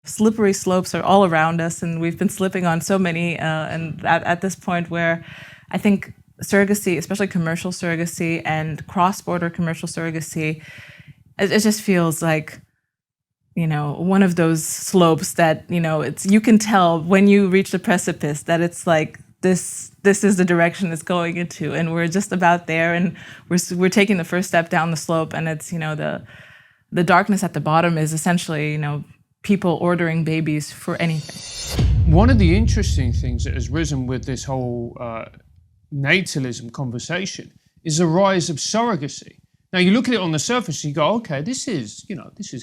slippery slopes are all around us, and we've been slipping on so many. And at this point where I think surrogacy, especially commercial surrogacy and cross-border commercial surrogacy, it just feels like, one of those slopes that, you can tell when you reach the precipice that it's like this is the direction it's going into, and we're just about there, and we're taking the first step down the slope, and it's, the darkness at the bottom is essentially, people ordering babies for anything. One of the interesting things that has risen with this whole natalism conversation is the rise of surrogacy. Now you look at it on the surface, you go, okay, this is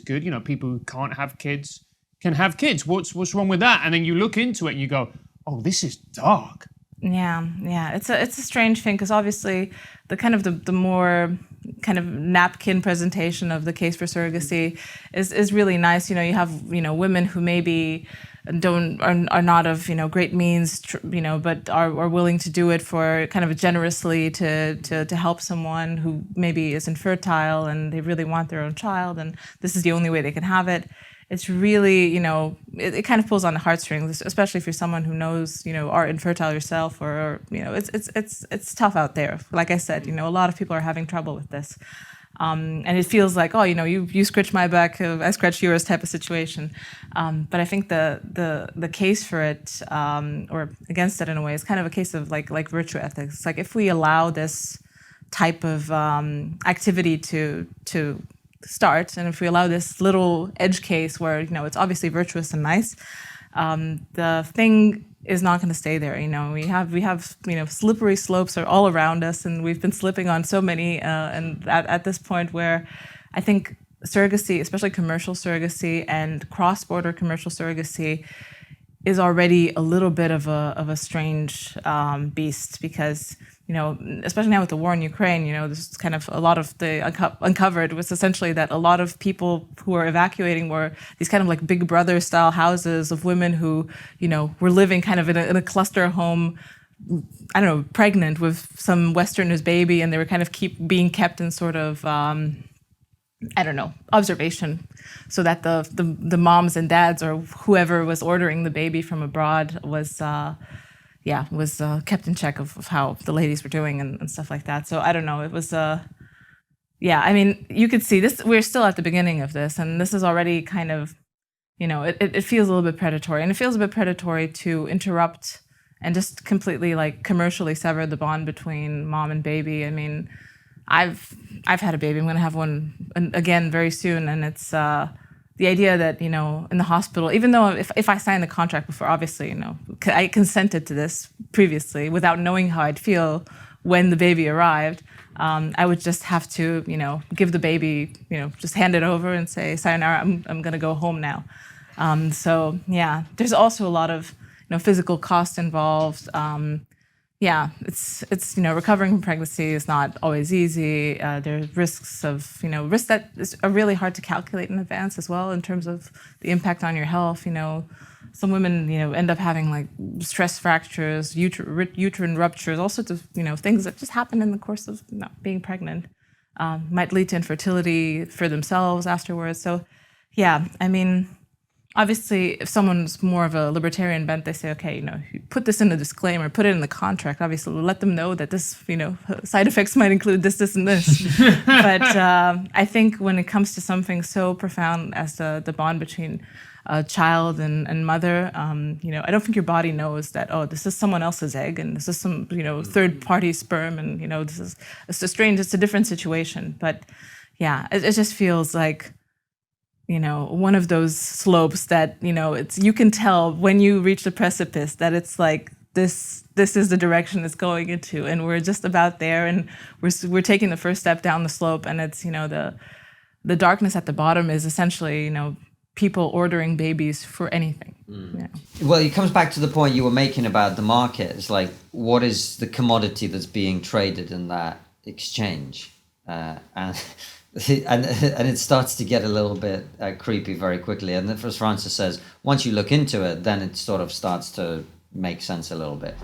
good. People who can't have kids can have kids. What's wrong with that? And then you look into it and you go, oh, this is dark. Yeah. It's a strange thing, because obviously the more kind of napkin presentation of the case for surrogacy is really nice. You have women who maybe are not of great means, but are willing to do it for kind of generously to help someone who maybe is infertile and they really want their own child, and this is the only way they can have it. It's really, it kind of pulls on the heartstrings, especially if you're someone who knows, are infertile yourself, or it's tough out there. Like I said, a lot of people are having trouble with this. And it feels like, oh, you scratch my back, I scratch yours type of situation. But I think the case for it, or against it in a way, is kind of a case of like virtue ethics. It's like, if we allow this type of activity to start, and if we allow this little edge case where it's obviously virtuous and nice, the thing is not going to stay there. We have slippery slopes are all around us, and we've been slipping on so many. And at this point where I think surrogacy, especially commercial surrogacy and cross-border commercial surrogacy, is already a little bit of a strange beast, because especially now with the war in Ukraine, there's kind of a lot of the uncovered was essentially that a lot of people who were evacuating were these kind of like Big Brother style houses of women who, were living kind of in a cluster home, I don't know, pregnant with some Westerner's baby, and they were kind of being kept in sort of, observation, so that the moms and dads or whoever was ordering the baby from abroad was kept in check of how the ladies were doing and stuff like that. So I don't know, it was, you could see this, we're still at the beginning of this, and this is already kind of, it feels a little bit predatory, and it feels a bit predatory to interrupt and just completely like commercially sever the bond between mom and baby. I mean, I've had a baby, I'm gonna have one again very soon, and it's, the idea that, in the hospital, even though if I signed the contract before, obviously, I consented to this previously without knowing how I'd feel when the baby arrived, I would just have to, give the baby, just hand it over and say, sayonara, I'm going to go home now. So, yeah, there's also a lot of, physical cost involved. It's recovering from pregnancy is not always easy. There's risks risks that are really hard to calculate in advance as well, in terms of the impact on your health. Some women, end up having like stress fractures, uterine ruptures, all sorts of, things that just happen in the course of being pregnant. Might lead to infertility for themselves afterwards. So, yeah, I mean, obviously, if someone's more of a libertarian bent, they say, okay, you put this in the disclaimer, put it in the contract, obviously, let them know that this, side effects might include this, and this. But I think when it comes to something so profound as the bond between child and mother, I don't think your body knows that, oh, this is someone else's egg, and this is some, third-party sperm, and, it's a different situation. But, yeah, it just feels like, one of those slopes that, you can tell when you reach the precipice that it's like this is the direction it's going into, and we're just about there, and we're taking the first step down the slope, and it's, the darkness at the bottom is essentially, people ordering babies for anything. Yeah. Well, it comes back to the point you were making about the market. It's like, what is the commodity that's being traded in that exchange? And it starts to get a little bit creepy very quickly. And then, as Francis says, once you look into it, then it sort of starts to make sense a little bit.